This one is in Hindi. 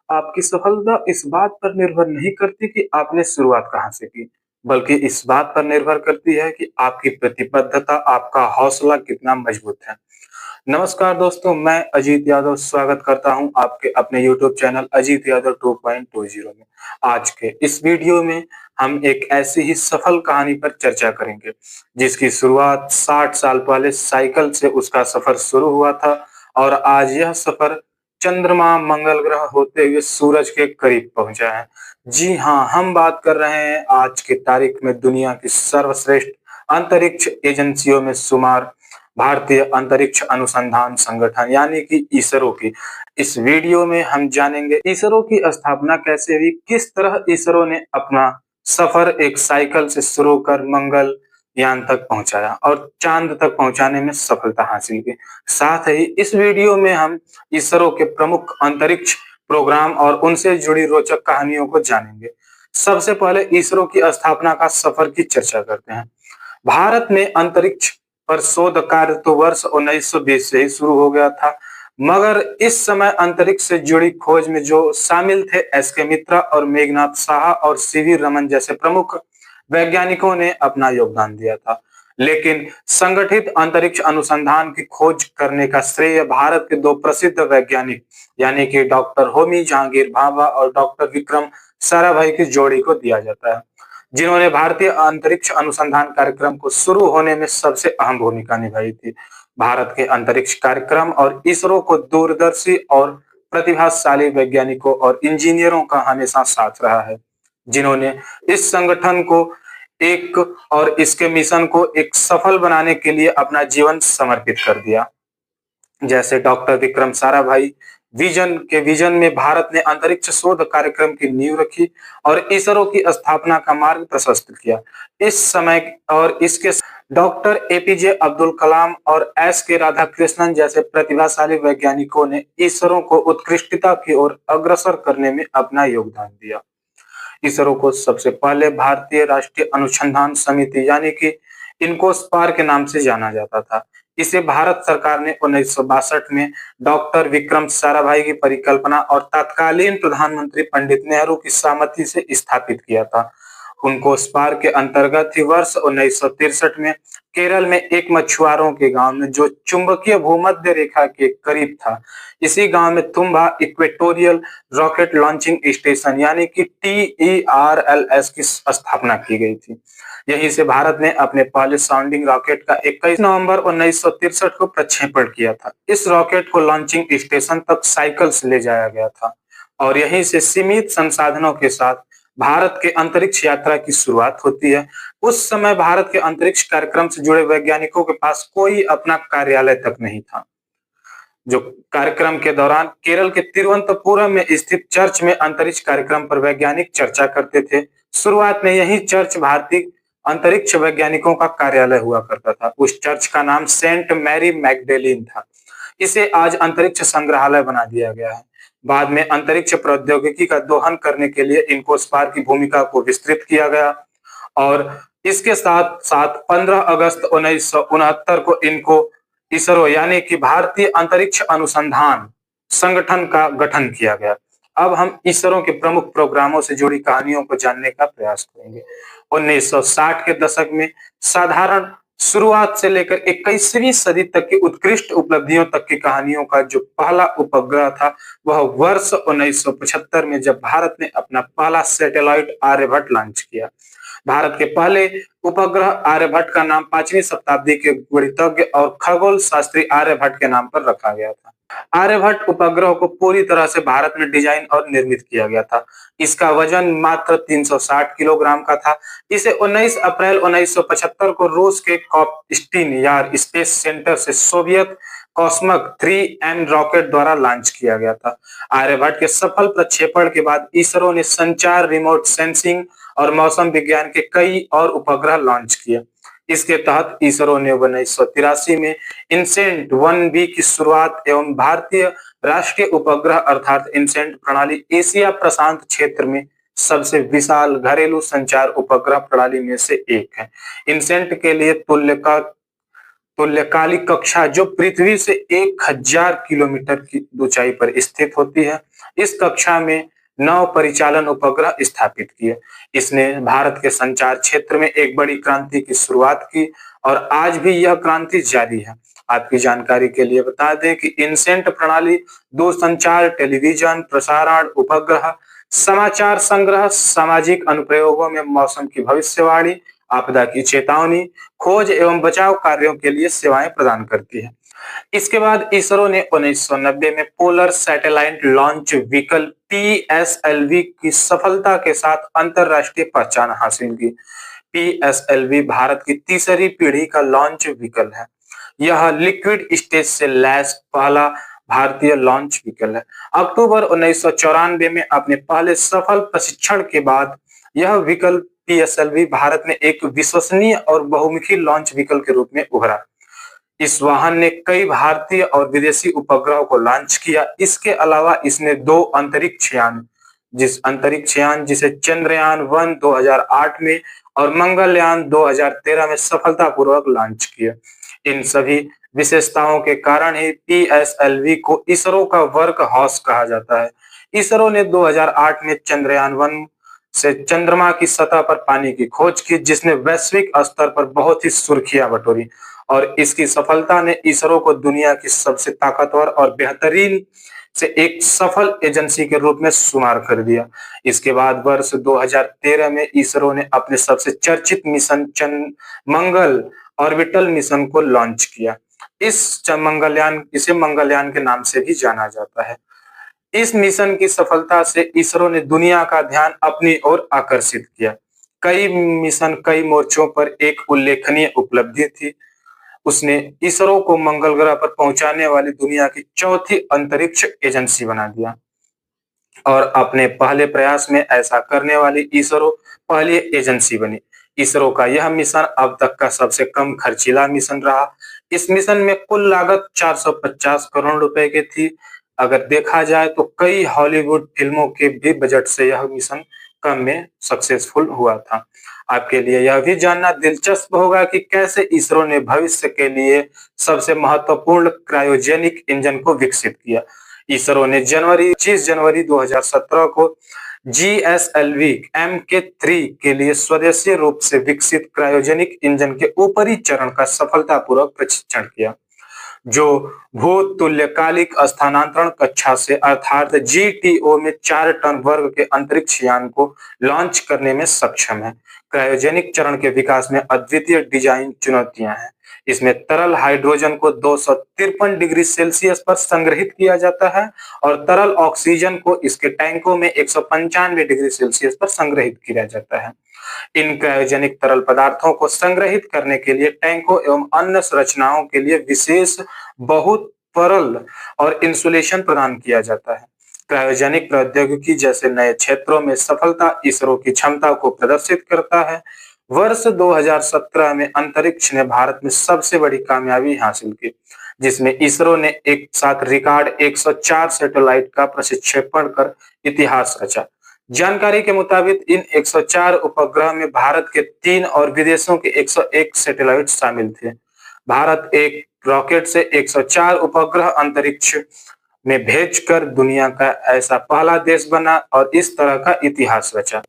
आपकी सफलता इस बात पर निर्भर नहीं करती कि आपने शुरुआत कहाँ से की, बल्कि इस बात पर निर्भर करती है कि आपकी प्रतिबद्धता, आपका हौसला कितना मजबूत है। नमस्कार दोस्तों, मैं अजीत यादव स्वागत करता हूं आपके अपने यूट्यूब चैनल अजीत यादव 2.20 में। आज के इस वीडियो में हम एक ऐसी ही सफल कहानी पर चर्चा करेंगे, जिसकी शुरुआत 60 साल पहले साइकिल से उसका सफर शुरू हुआ था और आज यह सफर चंद्रमा, मंगल ग्रह होते हुए सूरज के करीब पहुंचा है। जी हाँ, हम बात कर रहे हैं आज की तारीख में दुनिया की सर्वश्रेष्ठ अंतरिक्ष एजेंसियों में शुमार भारतीय अंतरिक्ष अनुसंधान संगठन यानी कि इसरो की। इस वीडियो में हम जानेंगे इसरो की स्थापना कैसे हुई, किस तरह इसरो ने अपना सफर एक साइकिल से शुरू कर मंगल यान तक पहुंचाया और चांद तक पहुंचाने में सफलता हासिल की। साथ ही इस वीडियो में हम इसरो के प्रमुख अंतरिक्ष प्रोग्राम और उनसे जुड़ी रोचक कहानियों को जानेंगे। सबसे पहले इसरो की स्थापना का सफर की चर्चा करते हैं। भारत में अंतरिक्ष पर शोध कार्य तो वर्ष 1920 से ही शुरू हो गया था, मगर इस समय अंतरिक्ष से जुड़ी खोज में जो शामिल थे एस के मित्रा और मेघनाथ साहा और सीवी रमन जैसे प्रमुख वैज्ञानिकों ने अपना योगदान दिया था। लेकिन संगठित अंतरिक्ष अनुसंधान की खोज करने का श्रेय भारत के दो प्रसिद्ध वैज्ञानिक यानी कि डॉक्टर होमी जहांगीर भाभा और डॉक्टर विक्रम साराभाई की जोड़ी को दिया जाता है, जिन्होंने भारतीय अंतरिक्ष अनुसंधान कार्यक्रम को शुरू होने में सबसे अहम भूमिका निभाई थी। भारत के अंतरिक्ष कार्यक्रम और इसरो को दूरदर्शी और प्रतिभाशाली वैज्ञानिकों और इंजीनियरों का हमेशा साथ रहा है, जिन्होंने इस संगठन को एक और इसके मिशन को एक सफल बनाने के लिए अपना जीवन समर्पित कर दिया। जैसे डॉक्टर विक्रम साराभाई विजन में भारत ने अंतरिक्ष शोध कार्यक्रम की नींव रखी और इसरो की स्थापना का मार्ग प्रशस्त किया। इस समय और इसके डॉक्टर एपीजे अब्दुल कलाम और एस के राधाकृष्णन जैसे प्रतिभाशाली वैज्ञानिकों ने इसरो को उत्कृष्टता की ओर अग्रसर करने में अपना योगदान दिया। इसरो को सबसे पहले भारतीय राष्ट्रीय अनुसंधान समिति यानी कि इनकोस्पार के नाम से जाना जाता था। इसे भारत सरकार ने 1962 में डॉक्टर विक्रम साराभाई की परिकल्पना और तत्कालीन प्रधानमंत्री पंडित नेहरू की सहमति से स्थापित किया था। उनको स्पार के अंतर्गत ही वर्ष 1963 में केरल में एक मछुआरों के गांव में जो चुंबकीय भूमध्य रेखा के करीब था, इसी गांव में तुम्बा इक्वेटोरियल रॉकेट लॉन्चिंग स्टेशन यानी कि TERLS की स्थापना की गई थी। यहीं से भारत ने अपने पहले साउंडिंग रॉकेट का 21 नवंबर 1963 को प्रक्षेपण किया था। इस रॉकेट को लॉन्चिंग स्टेशन तक साइकिल से ले जाया गया था और यहीं से सीमित संसाधनों के साथ भारत के अंतरिक्ष यात्रा की शुरुआत होती है। उस समय भारत के अंतरिक्ष कार्यक्रम से जुड़े वैज्ञानिकों के पास कोई अपना कार्यालय तक नहीं था। जो कार्यक्रम के दौरान केरल के तिरुवनंतपुरम में स्थित चर्च में अंतरिक्ष कार्यक्रम पर वैज्ञानिक चर्चा करते थे। शुरुआत में यही चर्च भारतीय अंतरिक्ष वैज्ञानिकों का कार्यालय हुआ करता था। उस चर्च का नाम सेंट मैरी मैगडेलिन था। इसे आज अंतरिक्ष संग्रहालय बना दिया गया है। बाद में अंतरिक्ष प्रौद्योगिकी का दोहन करने के लिए इनकोस्पार की भूमिका को विस्तृत किया गया और इसके साथ साथ 15 अगस्त 1969 को इनको इसरो यानी कि भारतीय अंतरिक्ष अनुसंधान संगठन का गठन किया गया। अब हम इसरो के प्रमुख प्रोग्रामों से जुड़ी कहानियों को जानने का प्रयास करेंगे। 1960 के दशक में साधारण शुरुआत से लेकर 21वीं सदी तक की उत्कृष्ट उपलब्धियों तक की कहानियों का जो पहला उपग्रह था, वह वर्ष 1975 में जब भारत ने अपना पहला सैटेलाइट आर्यभट्ट लॉन्च किया। भारत के पहले उपग्रह आर्यभट्ट का नाम 5वीं शताब्दी के गणितज्ञ और खगोल शास्त्री आर्यभट्ट के नाम पर रखा गया था। आर्यभट्ट उपग्रह को पूरी तरह से भारत में डिजाइन और निर्मित किया गया था। इसका वजन मात्र 360 किलोग्राम का था। इसे 19 अप्रैल 1975 को रूस के कॉपस्टीन यार स्पेस सेंटर से सोवियत कॉस्मक 3M रॉकेट द्वारा लॉन्च किया गया था। आर्यभट्ट के सफल प्रक्षेपण के बाद इसरो ने संचार, रिमोट सेंसिंग और मौसम विज्ञान के कई और उपग्रह लॉन्च किए। इसके तहत इसरो ने 1983 में इनसेंट 1B की शुरुआत एवं भारतीय राष्ट्रीय उपग्रह अर्थात इनसेंट प्रणाली एशिया प्रशांत क्षेत्र में सबसे विशाल घरेलू संचार उपग्रह प्रणाली में से एक है। इनसेंट के लिए तुल्यका तुल्यकालिक कक्षा जो पृथ्वी से 1000 किलोमीटर की ऊंचाई पर स्थित होती है। इस कक्षा में 9 परिचालन उपग्रह स्थापित किए। इसने भारत के संचार क्षेत्र में एक बड़ी क्रांति की शुरुआत की और आज भी यह क्रांति जारी है। आपकी जानकारी के लिए बता दें कि इनसेंट प्रणाली दूरसंचार, टेलीविजन, प्रसारण, उपग्रह, समाचार संग्रह, सामाजिक अनुप्रयोगों में मौसम की भविष्यवाणी, आपदा की चेतावनी, खोज एवं बचाव कार्यों के लिए सेवाएं प्रदान करती है। इसके बाद इसरो ने 1990 में polar satellite launch vehicle PSLV की सफलता के साथ अंतरराष्ट्रीय पहचान हासिल की। पीएसएलवी भारत की तीसरी पीढ़ी का लॉन्च व्हीकल है। यह लिक्विड स्टेज से लैस पहला भारतीय लॉन्च व्हीकल है। अक्टूबर 1994 में अपने पहले सफल प्रशिक्षण के बाद यह व्हीकल पीएसएलवी भारत में एक विश्वसनीय और बहुमुखी लॉन्च व्हीकल के रूप में उभरा। इस वाहन ने कई भारतीय और विदेशी उपग्रहों को लॉन्च किया। इसके अलावा इसने 2 अंतरिक्ष यान जिसे चंद्रयान 1 2008 में और मंगलयान 2013 में सफलतापूर्वक लॉन्च किया। इन सभी विशेषताओं के कारण ही पीएसएलवी को इसरो का वर्क हॉर्स कहा जाता है। इसरो ने 2008 में चंद्रयान 1 से चंद्रमा की सतह पर पानी की खोज की, जिसने वैश्विक स्तर पर बहुत ही सुर्खियां बटोरी और इसकी सफलता ने इसरो को दुनिया की सबसे ताकतवर और बेहतरीन से एक सफल एजेंसी के रूप में शुमार कर दिया। इसके बाद वर्ष 2013 में इसरो ने अपने सबसे चर्चित मिशन मंगल ऑर्बिटल मिशन को लॉन्च किया। इसे मंगलयान के नाम से भी जाना जाता है। इस मिशन की सफलता से इसरो ने दुनिया का ध्यान अपनी ओर आकर्षित किया। कई मोर्चों पर एक उल्लेखनीय उपलब्धि थी। उसने इसरो को मंगल ग्रह पर पहुंचाने वाली दुनिया की चौथी अंतरिक्ष एजेंसी बना दिया और अपने पहले प्रयास में ऐसा करने वाली इसरो पहली एजेंसी बनी। इसरो का यह मिशन अब तक का सबसे कम खर्चीला मिशन रहा। इस मिशन में कुल लागत 450 करोड़ रुपए की थी। अगर देखा जाए तो कई हॉलीवुड फिल्मों के भी बजट से यह मिशन कम में सक्सेसफुल हुआ था। आपके लिए यह भी जानना दिलचस्प होगा कि कैसे इसरो ने भविष्य के लिए सबसे महत्वपूर्ण क्रायोजेनिक इंजन को विकसित किया। इसरो ने 25 जनवरी 2017 को जीएसएलवी MK3 के लिए स्वदेशी रूप से विकसित क्रायोजेनिक इंजन के ऊपरी चरण का सफलतापूर्वक परीक्षण किया, जो भूतुल्यकालिक स्थानांतरण कक्षा से अर्थात जीटीओ में 4 टन वर्ग के अंतरिक्ष यान को लॉन्च करने में सक्षम है। क्रायोजेनिक चरण के विकास में अद्वितीय डिजाइन चुनौतियां हैं। इसमें तरल हाइड्रोजन को 253 डिग्री सेल्सियस पर संग्रहित किया जाता है और तरल ऑक्सीजन को इसके टैंकों में 195 डिग्री सेल्सियस पर संग्रहित किया जाता है। इन क्रायोजेनिक तरल पदार्थों को संग्रहित करने के लिए टैंकों एवं अन्य संरचनाओं के लिए विशेष बहुत परल और इंसुलेशन प्रदान किया जाता है। क्रायोजेनिक प्रौद्योगिकी जैसे नए क्षेत्रों में सफलता इसरो की क्षमता को प्रदर्शित करता है। वर्ष 2017 में अंतरिक्ष ने भारत में सबसे बड़ी कामयाबी हासिल की, जिसमें इसरो ने एक साथ रिकॉर्ड 104 सैटेलाइट का प्रक्षेपण कर इतिहास रचा। जानकारी के मुताबिक इन 104 उपग्रह में भारत के 3 और विदेशों के 101 सैटेलाइट शामिल थे। भारत एक रॉकेट से 104 उपग्रह अंतरिक्ष में भेजकर दुनिया का ऐसा पहला देश बना और इस तरह का इतिहास रचा।